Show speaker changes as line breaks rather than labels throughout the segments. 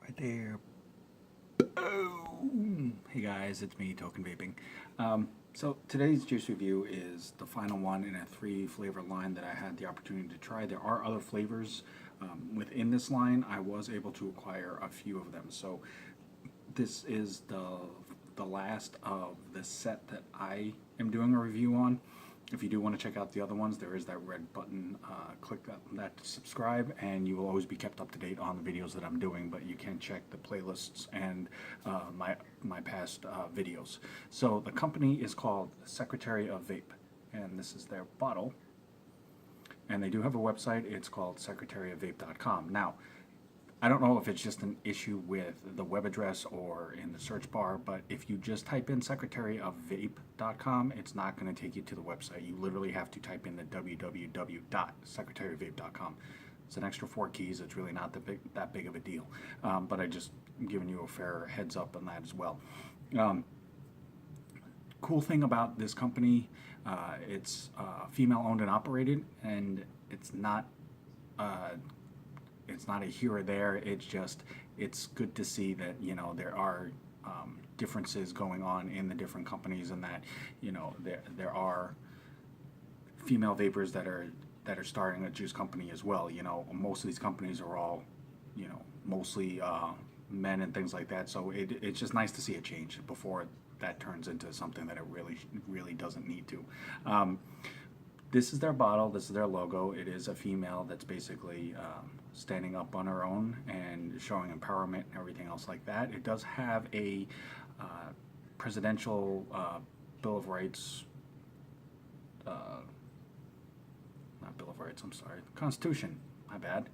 Right there. Boom! Hey guys, it's me, Token Vaping. So today's juice review is the final one in a 3-flavor line that I had the opportunity to try. There are other flavors within this line. I was able to acquire a few of them. So this is the last of the set that I am doing a review on. If you do want to check out the other ones, there is that red button. Click that to subscribe, and you will always be kept up to date on the videos that I'm doing. But you can check the playlists and my past videos. So the company is called Secretary of Vape, and this is their bottle. And they do have a website. It's called secretaryofvape.com. Now, I don't know if it's just an issue with the web address or in the search bar, but if you just type in secretaryofvape.com, it's not going to take you to the website. You literally have to type in the www.secretaryofvape.com. It's an extra 4 keys. It's really not that big of a deal, but I just giving you a fair heads up on that as well. Cool thing about this company, it's female owned and operated, and it's not a here or there. It's good to see that, you know, there are differences going on in the different companies, and that, you know, there are female vapors that are starting a juice company as well. You know, most of these companies are all, you know, mostly men and things like that. So it's just nice to see a change before that turns into something that it really doesn't need to. This is their bottle. This is their logo. It is a female that's basically standing up on her own and showing empowerment and everything else like that. It does have a presidential Bill of Rights, not Bill of Rights, I'm sorry, Constitution, my bad,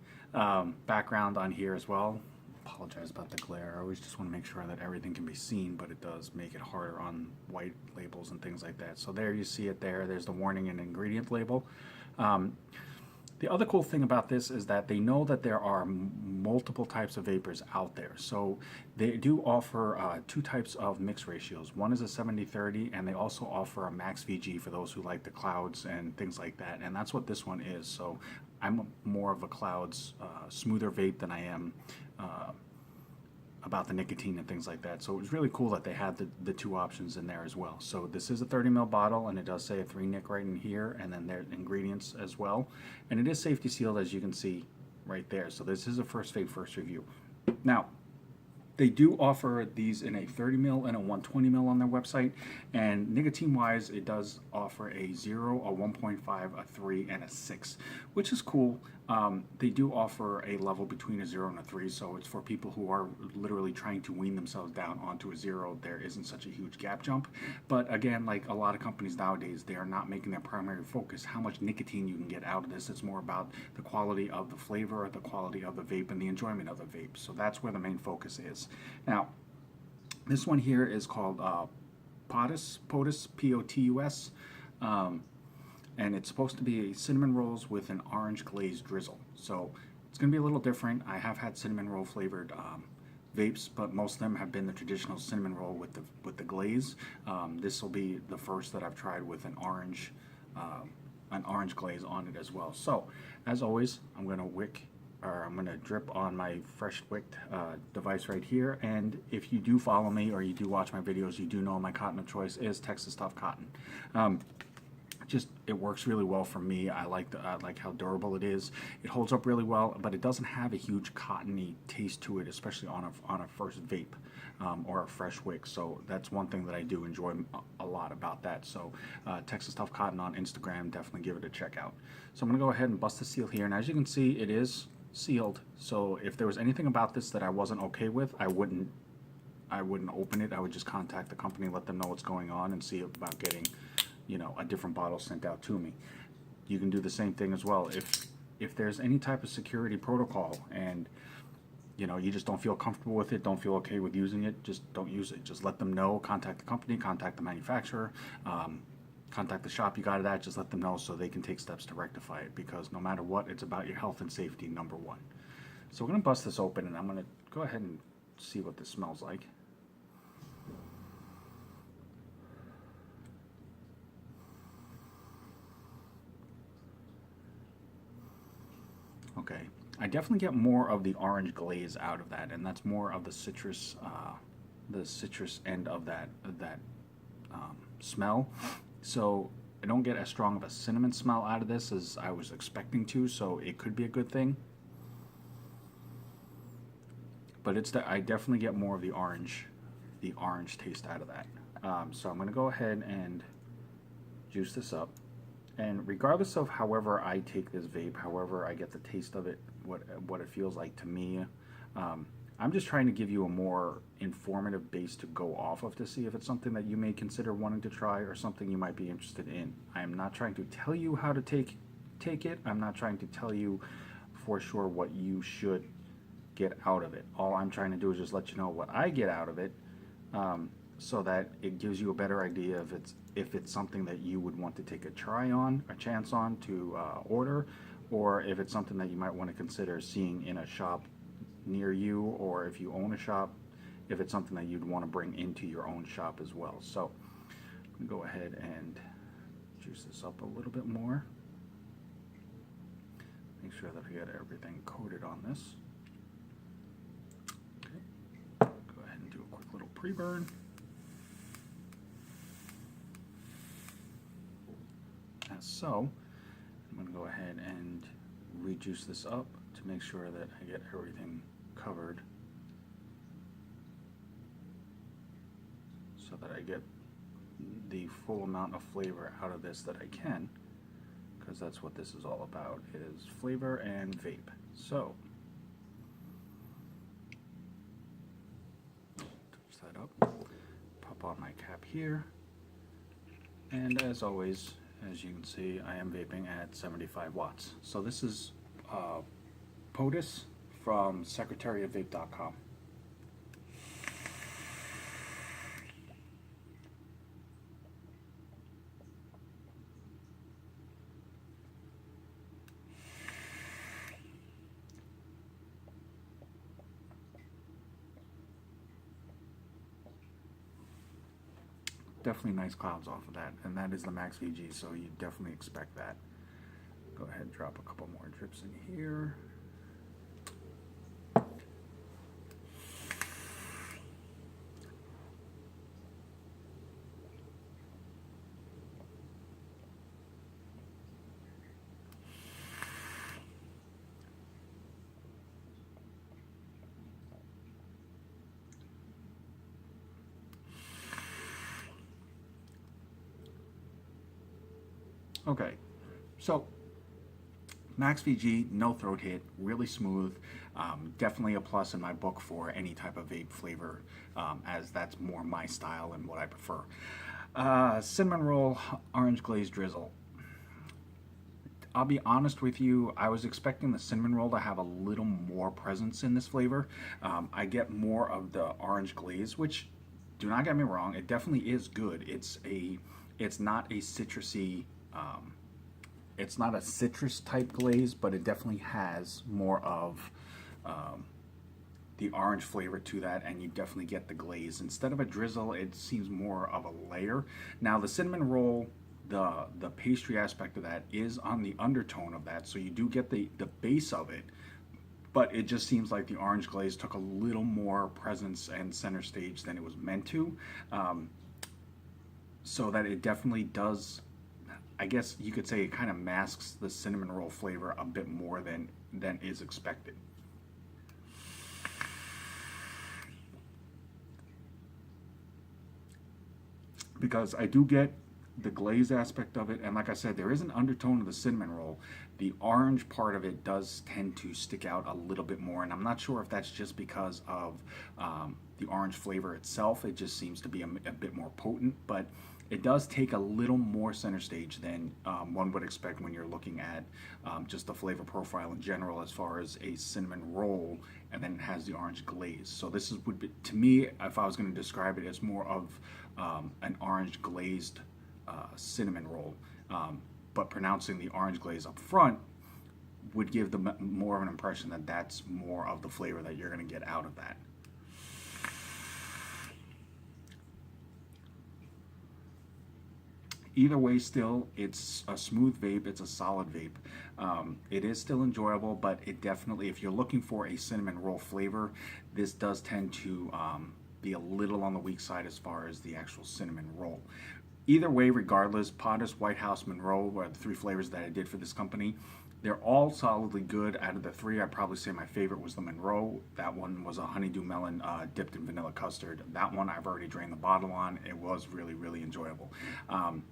background on here as well. Apologize about the glare. I always just want to make sure that everything can be seen, but it does make it harder on white labels and things like that. So there you see it there. There's the warning and ingredient label. The other cool thing about this is that they know that there are multiple types of vapors out there. So they do offer 2 types of mix ratios. One is a 70-30, and they also offer a max VG for those who like the clouds and things like that. And that's what this one is. So I'm more of a clouds, smoother vape than I am about the nicotine and things like that. So it was really cool that they had the 2 options in there as well. So this is a 30 ml bottle, and it does say a 3 nic right in here, and then there's ingredients as well. And it is safety sealed, as you can see right there. So this is a first vape first review. Now, they do offer these in a 30 ml and a 120 ml on their website, and nicotine wise it does offer a 0, a 1.5, a 3, and a 6, which is cool. They do offer a level between a 0 and a 3, so it's for people who are literally trying to wean themselves down onto a 0. There isn't such a huge gap jump, but again, like a lot of companies nowadays, they are not making their primary focus how much nicotine you can get out of this. It's more about the quality of the flavor, the quality of the vape, and the enjoyment of the vape. So that's where the main focus is. Now, this one here is called Potus, P-O-T-U-S, and it's supposed to be cinnamon rolls with an orange glaze drizzle. So it's going to be a little different. I have had cinnamon roll flavored vapes, but most of them have been the traditional cinnamon roll with the glaze. This will be the first that I've tried with an orange glaze on it as well. So as always, I'm going to drip on my fresh wicked device right here. And if you do follow me or you do watch my videos, you do know my cotton of choice is Texas Tough Cotton. It works really well for me. I like how durable it is. It holds up really well, but it doesn't have a huge cottony taste to it, especially on a first vape or a fresh wick. So that's one thing that I do enjoy a lot about that. So Texas Tough Cotton on Instagram, definitely give it a check out. So I'm gonna go ahead and bust the seal here, and as you can see, it is sealed. So if there was anything about this that I wasn't okay with, I wouldn't open it. I would just contact the company, let them know what's going on, and see about getting, you know, a different bottle sent out to me. You can do the same thing as well. If there's any type of security protocol and, you know, you just don't feel comfortable with it, don't feel okay with using it, just don't use it. Just let them know, contact the company, contact the manufacturer, contact the shop you got it at, just let them know so they can take steps to rectify it, because no matter what, it's about your health and safety, number one. So we're going to bust this open, and I'm going to go ahead and see what this smells like. Okay, I definitely get more of the orange glaze out of that, and that's more of the citrus end of that smell. So I don't get as strong of a cinnamon smell out of this as I was expecting to, so it could be a good thing. But I definitely get more of the orange taste out of that. So I'm going to go ahead and juice this up. And regardless of however I take this vape, however I get the taste of it, what it feels like to me, I'm just trying to give you a more informative base to go off of to see if it's something that you may consider wanting to try or something you might be interested in. I am not trying to tell you how to take it. I'm not trying to tell you for sure what you should get out of it. All I'm trying to do is just let you know what I get out of it, so that it gives you a better idea if it's something that you would want to take a chance on to order, or if it's something that you might want to consider seeing in a shop near you, or if you own a shop, if it's something that you'd want to bring into your own shop as well. So I'm going to go ahead and juice this up a little bit more. Make sure that we got everything coated on this. Okay. Go ahead and do a quick little pre-burn. As so, I'm going to go ahead and rejuice this up to make sure that I get everything covered, so that I get the full amount of flavor out of this that I can, because that's what this is all about, is flavor and vape. So touch that up, pop on my cap here, and as always, as you can see, I am vaping at 75 watts. So this is Potus from secretaryofvape.com. Definitely nice clouds off of that, and that is the Max VG, so you definitely expect that. Go ahead and drop a couple more drips in here. Okay, so Max VG, no throat hit, really smooth. Definitely a plus in my book for any type of vape flavor, as that's more my style and what I prefer. Cinnamon roll, orange glaze drizzle. I'll be honest with you, I was expecting the cinnamon roll to have a little more presence in this flavor. I get more of the orange glaze, which, do not get me wrong, it definitely is good. It's not a citrusy, it's not a citrus type glaze, but it definitely has more of the orange flavor to that, and you definitely get the glaze. Instead of a drizzle, it seems more of a layer. Now the cinnamon roll, the pastry aspect of that is on the undertone of that, so you do get the base of it, but it just seems like the orange glaze took a little more presence and center stage than it was meant to, so that it definitely does, I guess you could say, it kind of masks the cinnamon roll flavor a bit more than is expected. Because I do get the glaze aspect of it, and like I said, there is an undertone of the cinnamon roll. The orange part of it does tend to stick out a little bit more, and I'm not sure if that's just because of the orange flavor itself. It just seems to be a bit more potent, but it does take a little more center stage than one would expect when you're looking at just the flavor profile in general, as far as a cinnamon roll, and then it has the orange glaze. So this would be, to me, if I was going to describe it, as more of an orange glazed cinnamon roll, but pronouncing the orange glaze up front would give more of an impression that that's more of the flavor that you're going to get out of that. Either way, still, it's a smooth vape. It's a solid vape. It is still enjoyable, but it definitely, if you're looking for a cinnamon roll flavor, this does tend to be a little on the weak side as far as the actual cinnamon roll. Either way, regardless, Potus, White House, Monroe are the 3 flavors that I did for this company. They're all solidly good. Out of the 3, I'd probably say my favorite was the Monroe. That one was a honeydew melon dipped in vanilla custard. That one I've already drained the bottle on. It was really, really enjoyable.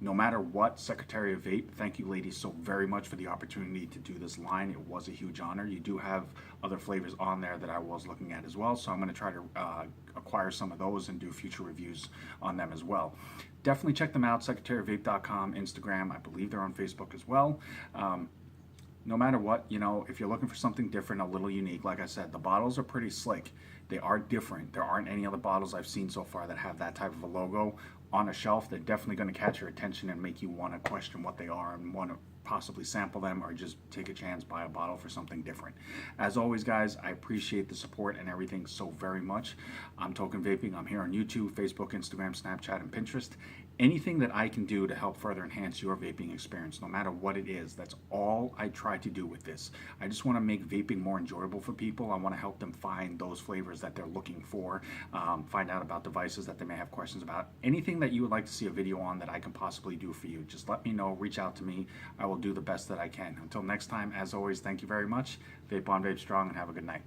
No matter what, Secretary of Vape, thank you ladies so very much for the opportunity to do this line. It was a huge honor. You do have other flavors on there that I was looking at as well, so I'm going to try to acquire some of those and do future reviews on them as well. Definitely check them out, secretaryofvape.com, Instagram. I believe they're on Facebook as well. No matter what, you know, if you're looking for something different, a little unique, like I said, the bottles are pretty slick. They are different. There aren't any other bottles I've seen so far that have that type of a logo on a shelf. They're definitely going to catch your attention and make you want to question what they are and want to possibly sample them or just take a chance, buy a bottle for something different. As always, guys, I appreciate the support and everything so very much. I'm Token Vaping. I'm here on YouTube, Facebook, Instagram, Snapchat, and Pinterest. Anything that I can do to help further enhance your vaping experience, no matter what it is, that's all I try to do with this. I just want to make vaping more enjoyable for people. I want to help them find those flavors that they're looking for, find out about devices that they may have questions about. Anything that you would like to see a video on that I can possibly do for you, just let me know, reach out to me. I will do the best that I can. Until next time, as always, thank you very much. Vape on, vape strong, and have a good night.